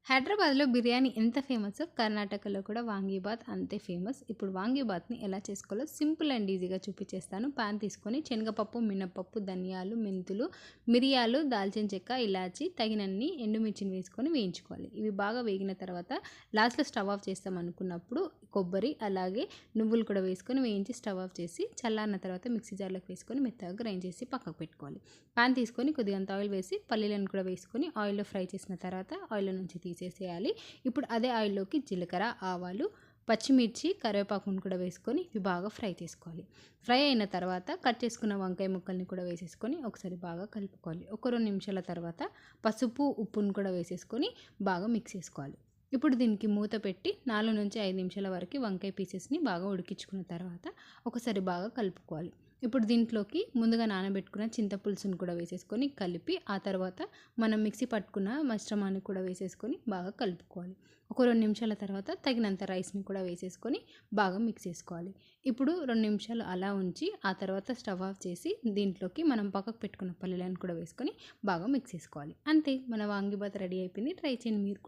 హైదరాబాద్‌లో బిర్యానీ ఎంత ఫేమసో కర్ణాటకలో కూడా వాంగీబాత్ అంతే ఫేమస్. ఇప్పుడు వాంగీబాత్‌ని ఎలా చేసుకోవాలో సింపుల్ అండ్ ఈజీగా చూపించేస్తాను. పాన్ తీసుకొని శనగపప్పు, మినపప్పు, ధనియాలు, మెంతులు, మిరియాలు, దాల్చిన చెక్క, ఇలాచి తగినన్ని ఎండుమిర్చిని వేసుకొని వేయించుకోవాలి. ఇవి బాగా వేగిన తర్వాత లాస్ట్‌లో స్టవ్ ఆఫ్ చేస్తాం అనుకున్నప్పుడు కొబ్బరి అలాగే నువ్వులు కూడా వేసుకొని వేయించి స్టవ్ ఆఫ్ చేసి చల్లారిన తర్వాత మిక్సీ జార్‌లోకి వేసుకొని మెత్తగా గ్రైండ్ చేసి పక్కకు పెట్టుకోవాలి. పాన్ తీసుకొని కొద్దిగంత ఆయిల్ వేసి పల్లీలను కూడా వేసుకొని ఆయిల్‌లో ఫ్రై చేసిన తర్వాత ఆయిల్‌లో నుంచి తీసేసేయాలి. ఇప్పుడు అదే ఆయిల్‌లోకి జీలకర్ర, ఆవాలు, పచ్చిమిర్చి, కరివేపాకును కూడా వేసుకొని ఇవి బాగా ఫ్రై చేసుకోవాలి. ఫ్రై అయిన తర్వాత కట్ చేసుకున్న వంకాయ ముక్కల్ని కూడా వేసేసుకొని ఒకసారి బాగా కలుపుకోవాలి. ఒక 2 నిమిషాల తర్వాత పసుపు, ఉప్పును కూడా వేసేసుకొని బాగా మిక్స్ చేసుకోవాలి. ఇప్పుడు దీనికి మూత పెట్టి 4-5 నిమిషాల వరకు వంకాయ పీసెస్ని బాగా ఉడికించుకున్న తర్వాత ఒకసారి బాగా కలుపుకోవాలి. ఇప్పుడు దీంట్లోకి ముందుగా నానబెట్టుకున్న చింతపులుసును కూడా వేసేసుకొని కలిపి ఆ తర్వాత మనం మిక్సీ పట్టుకున్న మిశ్రమాన్ని కూడా వేసేసుకొని బాగా కలుపుకోవాలి. ఒక 2 నిమిషాల తర్వాత తగినంత రైస్ని కూడా వేసేసుకొని బాగా మిక్స్ చేసుకోవాలి. ఇప్పుడు 2 నిమిషాలు అలా ఉంచి ఆ తర్వాత స్టవ్ ఆఫ్ చేసి దీంట్లోకి మనం పక్కకు పెట్టుకున్న పల్లీలను కూడా వేసుకొని బాగా మిక్స్ చేసుకోవాలి. అంతే మన వాంగీబాత్ రెడీ అయిపోయింది. ట్రై చేయండి మీరు కూడా.